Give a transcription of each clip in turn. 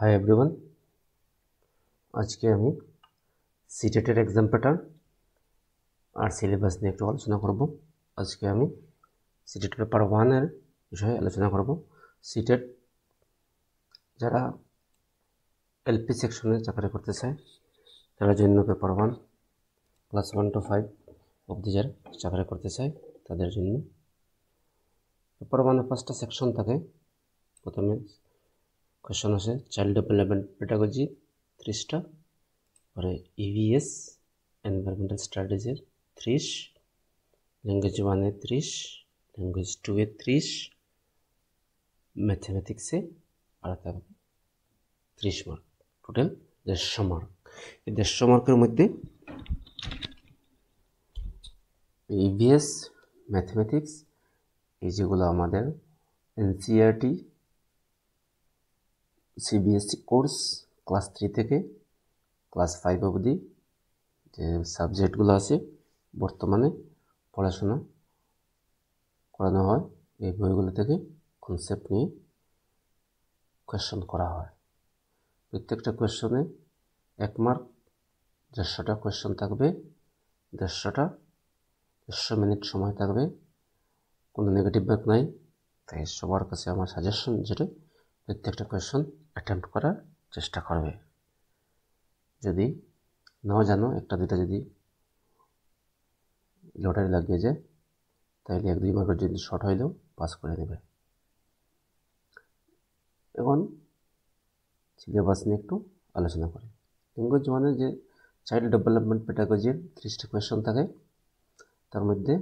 Hi everyone, আজকে আমি সিটেটের exam pattern আর syllabus নিয়ে একটু আলোচনা করব। আজকে আমি সিটেট পেপার 1 এর বিষয়ে আলোচনা করব। সিটেট যারা এলপি সেকশনে চাকরি করতে চায় তার জন্য পেপার 1 ক্লাস 1 to 5 অবধি যারা চাকরি করতে চায় তাদের জন্য পেপার 1 এর 5টা সেকশন থাকে। প্রথমে কোয়েশ্চন আসে চাইল্ড ডেভেলপমেন্ট পেডাগজি 30টা, পরে ইভিএস এনভায়রনমেন্টাল স্ট্র্যাটেজির 30, ল্যাঙ্গুয়েজ 1 এ 30, ল্যাঙ্গুয়েজ 2 এ 30, ম্যাথমেটিক্সে আর থাকবে 30 মার্ক, টোটাল 150 মার্ক। এই 150 মার্কের মধ্যে ইভিএস, ম্যাথমেটিক্স এই যেগুলো আমাদের এনসিইআরটি সিবিএসই কোর্স ক্লাস 3 থেকে ক্লাস 5 অবধি যে সাবজেক্টগুলো আছে বর্তমানে পড়াশোনা করানো হয়, এই বইগুলো থেকে কনসেপ্ট নিয়ে কোয়েশ্চন করা হয়। প্রত্যেকটা কোয়েশ্চনে 1 মার্ক, 150টা কোয়েশ্চন থাকবে, 150 মিনিট সময় থাকবে, কোনো নেগেটিভ মার্ক নাই। তাই সবার কাছে আমার সাজেশন যেটা প্রত্যেকটা কোয়েশ্চন অ্যাটেম্প্ট করার চেষ্টা করবে। যদি নাও জানো, একটা দুটা যদি লটারি লাগিয়ে যায় তাহলে 1-2 মার্কের যদি শর্ট হইলেও পাস করে নেবে। এখন সিলেবাস নিয়ে একটু আলোচনা করি। ল্যাঙ্গুয়েজ 1 এর যে চাইল্ড ডেভেলপমেন্ট পেডাগজির 30টা কোয়েশ্চন থাকে, তার মধ্যে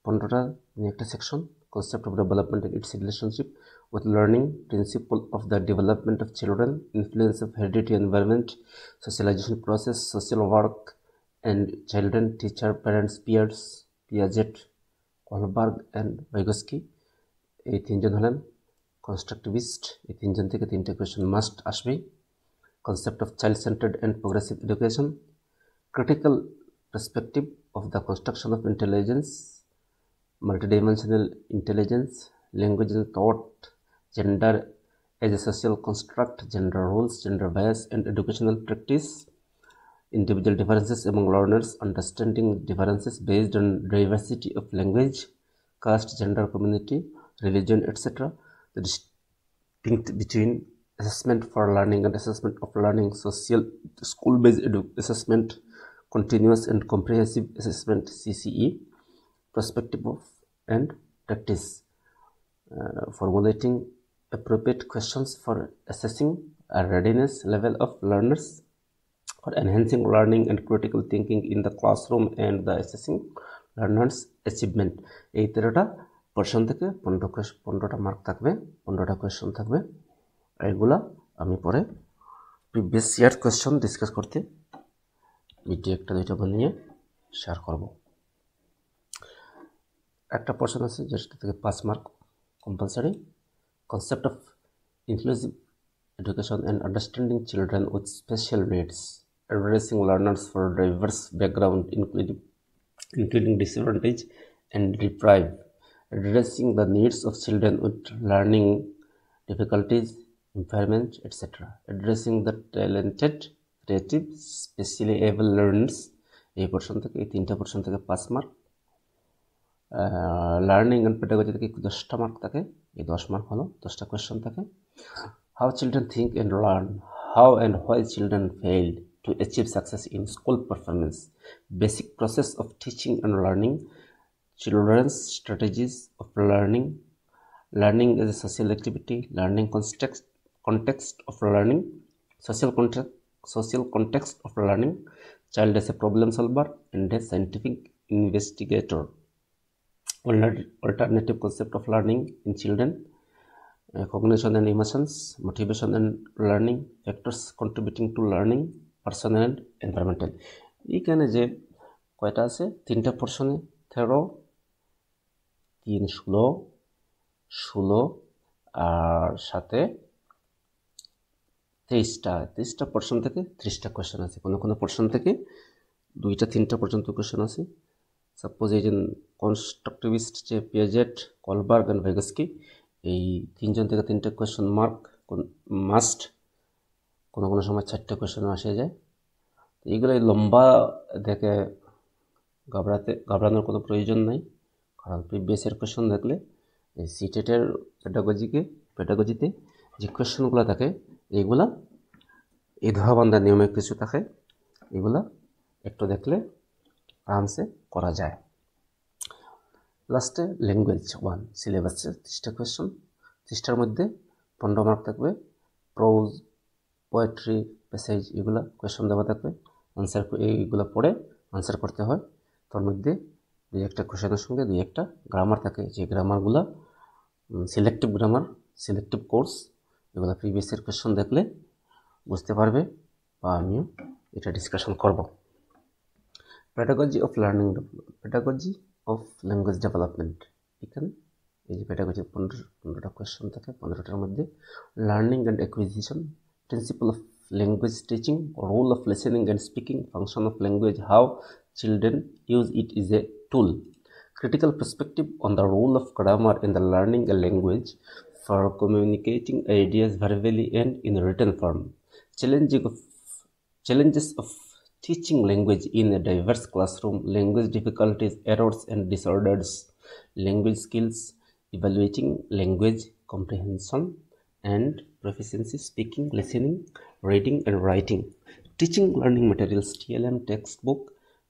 15টা নিয়ে একটা section, concept of development and its relationship with learning, principle of the development of children, influence of heredity environment, socialization process, social work and children, teacher, parents, peers, Piaget, Kohlberg and Vygotsky। এই তিনজন হলেন constructivist. এই তিনজন থেকে 3টে question must আসবে। concept of child-centered and progressive education, critical perspective of the construction of intelligence, multidimensional intelligence, language and thought, gender as a social construct, gender roles, gender bias and educational practice, individual differences among learners, understanding differences based on diversity of language, caste, gender, community, religion, etc. The distinct between assessment for learning and assessment of learning, social school-based assessment, continuous and comprehensive assessment CCE, perspective of and practice, formulating appropriate questions for assessing a readiness level of learners, for enhancing learning and critical thinking in the classroom and the assessing learners achievement। এই 13টা portion থেকে 15টা mark থাকবে, 15টা question থাকবে। এইগুলা আমি পরে previous year question discuss করতে video একটা দুইটা বানিয়ে শেয়ার করব। একটা পোর্শন আছে যেটা থেকে 5 mark compulsory, concept of inclusive education and understanding children with special needs, addressing learners for diverse background including disadvantage and deprived, addressing the needs of children with learning difficulties, impairment, etc., addressing the talented, creative, specially able learners। এই portion থেকে, এই 3টা portion থেকে 5 mark. Learning and pedagogy থেকে 10টা mark থাকে, এই 10 mark হলো 10টা কোয়েশ্চন থাকে। How children think and learn, how and why children fail to achieve success in school performance, basic process of teaching and learning, children's strategies of learning, learning as a social activity, learning context of learning, social context of learning, child as a problem solver and a scientific investigator, alternative concept of learning in children, cognition and emotions, motivation and learning, factors contributing to learning, personal and environmental। এইখানে যে কয়টা আছে, 3টা পোর্শনে 13, 3, 16 আর সাথে 23টা portion থেকে 30টা question আছে। কোনো portion থেকে 2টা 3টা পর্যন্ত কোয়েশ্চেন আছে। সাপোজ এই যে কনস্ট্রাকটিভিস্ট যে পিয়াজেট, কলবার্গ অ্যান্ড ভাইগস্কি, এই 3জন থেকে 3টে কোয়েশ্চন মার্ক মাস্ট। কোনো সময় 4টে কোয়েশ্চেনও আসে যায়। তো এইগুলোই লম্বা দেখে ঘাবড়ানোর কোনো প্রয়োজন নাই, কারণ প্রিভিয়াস ইয়ার কোয়েশ্চেন দেখলে এই সিটেটের পেডাগজিতে যে কোয়েশ্চেনগুলো থাকে এইগুলা এই ধরাবান্ধা নিয়মে কিছু থাকে, এগুলা একটু দেখলে আরামসে করা যায়। লাস্টে ল্যাঙ্গুয়েজ 1 সিলেবাসে 30টা কোয়েশ্চেন, 30টার মধ্যে 15 মার্ক থাকবে। প্রোজ, পোয়েট্রি, প্যাসেজ এগুলা কোয়েশ্চেন দেওয়া থাকবে, আনসার এইগুলো পড়ে আনসার করতে হয়। তার মধ্যে 2-1টা কোয়েশ্চেনের সঙ্গে 2-1টা গ্রামার থাকে, যে গ্রামারগুলা সিলেক্টিভ গ্রামার, সিলেক্টিভ কোর্স, এগুলো প্রিভিয়াস ইয়ার কোয়েশ্চেন দেখলে বুঝতে পারবে বা আমিও এটা ডিসকাশন করব। পেডাগজি অফ ল্যাঙ্গুয়েজ ডেভেলপমেন্ট, এখানে এই যে পেডাগজি 15টা কোয়েশ্চেন থাকে, 15টার মধ্যে learning and acquisition, principle of language teaching, role of listening and speaking, function of language, how children use it is a tool, critical perspective on the role of grammar in the learning a language for communicating ideas verbally and in written form, challenges of teaching language in a diverse classroom, language difficulties, errors and disorders, language skills, evaluating language comprehension and proficiency, speaking, listening, reading and writing, teaching learning materials, TLM textbook,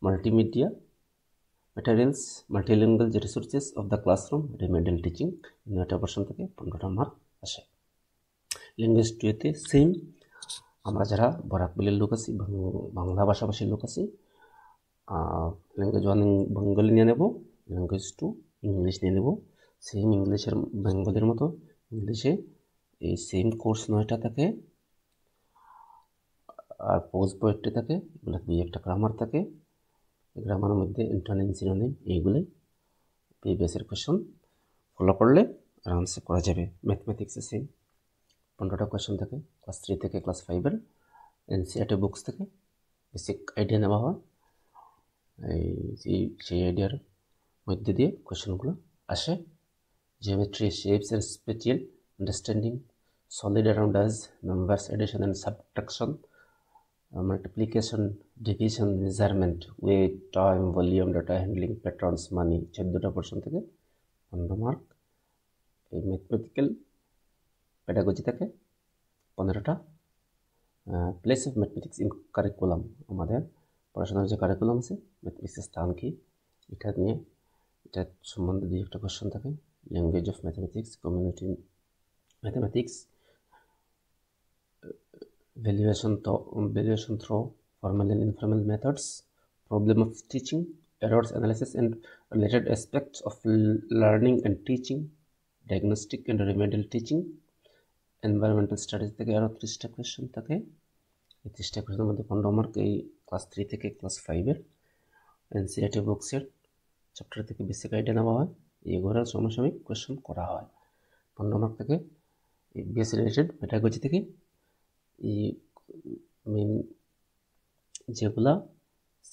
multimedia materials, multilingual resources of the classroom, remedial teaching, 9টা percent থেকে 15টা mark আসে। Language 2-তে same, আমরা যারা বরাকবিলের লোক আছি, বাংলা ভাষাভাষীর লোক আছি, ল্যাঙ্গুয়েজ 1 বেঙ্গলি নিয়ে নেব, ল্যাঙ্গুয়েজ 2 ইংলিশ নিয়ে নেব। সেম ইংলিশের বেঙ্গলির মতো ইংলিশে এই সেম কোর্স 9টা থাকে, আর পোজ পোয়েট্রি থাকে, এগুলো 2-1টা গ্রামার থাকে। গ্রামারের মধ্যে ইন্টারনেম, সিনোনিম এইগুলোই প্রিভিয়াস ইয়ার কোয়েশ্চন ফলো করলে আরামসে করা যাবে। ম্যাথমেটিক্সে সেম 15টা কোয়েশ্চন থাকে, ক্লাস 3 থেকে ক্লাস 5-এর এনসিইআরটি বুকস থেকে বেসিক আইডিয়া নেওয়া হয়, সেই আইডিয়ার মধ্যে দিয়ে কোয়েশ্চনগুলো আসে। Geometry, shapes and special understanding, solid around us, numbers, addition and subtraction, multiplication, division, measurement, weight, time, volume, data handling, patterns, money, 14টা পোর্শন থেকে 15 মার্ক। এই ম্যাথমেটিক্যাল পেডাগজি থেকে 15টা। Place of mathematics in curriculum, আমাদের পড়াশোনার যে curriculum আছে ম্যাথমেটিক্সের স্থান কি, এটা নিয়ে এটা সম্বন্ধে 2-1টা কোয়েশ্চন থাকে। Language of mathematics, community mathematics, valuation through formal and informal methods, problem of teaching, errors analysis and related aspects of learning and teaching, diagnostic and remedial teaching, environmental studies থেকে আরও 30টা কোয়েশ্চন থাকে। এই 30টা কোয়েশ্চনের মধ্যে 15 mark এই class 3 থেকে class 5-এর NCERT বুকসের chapter থেকে basic idea নেওয়া হয়, এগুলোর সমসাময়িক কোয়েশ্চন করা হয়। 15 মার্ক থেকে এই বিএস রিলেটেড পেডাগজি থেকে এই মেন যেগুলা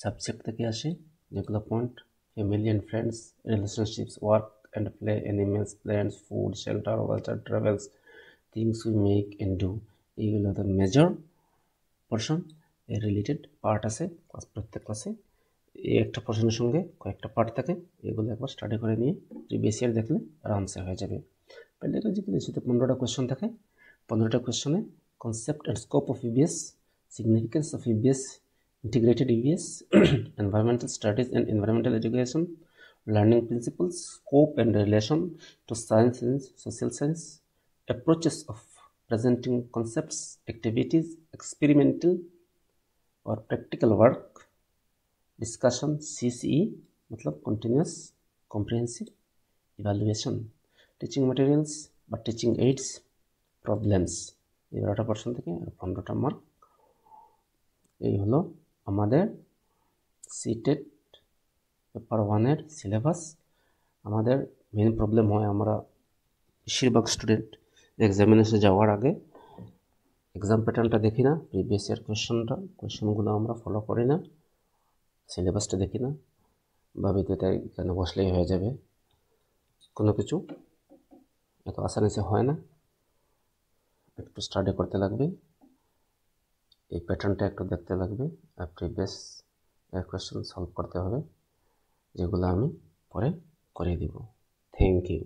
সাবজেক্ট থেকে আসে, যেগুলো point, family and friends, relationships, work and play, animals, plants, food, shelter, water, travels, things we make and do, এইগুলো দ্য মেজর পোর্শন। এর রিলেটেড পার্ট আছে প্রত্যেক ক্লাসে, এই একটা পোর্শনের সঙ্গে কয়েকটা পার্ট থাকে, এগুলো একবার স্টাডি করে নিয়ে প্রিভিয়াস ইয়ার দেখলে আরামসে হয়ে যাবে। পেডাগজিক্যালি সেটা 15টা কোয়েশ্চন থাকে। 15টা কোয়েশ্চনে concept and scope of EBS, significance of EBS, integrated EBS, environmental studies and environmental education, learning principles, scope and relation to science and social science, approaches of presenting concepts, activities, experimental or practical work, discussion, CCE, मतलब continuous comprehensive evaluation, teaching materials বা teaching aids, problems, 11টা percent থেকে 15টা mark. এই হলো আমাদের CTET paper 1-এর syllabus. আমাদের main problem হয়, আমরা বেশিরভাগ স্টুডেন্ট এক্সামিনেশনে যাওয়ার আগে এক্সাম প্যাটার্নটা দেখি না, প্রিভিয়াস ইয়ার কোয়েশ্চনগুলো আমরা ফলো করি না, সিলেবাসটা দেখি না, ভাবি তো এটাই এখানে বসলেই হয়ে যাবে, কোনো কিছু এত আসানিসে হয় না, একটু স্টাডি করতে লাগবে। এই প্যাটার্নটা একটু দেখতে লাগবে আর প্রিভিয়াস কোয়েশ্চেন সলভ করতে হবে, যেগুলো আমি পরে করিয়ে দিব। Thank you.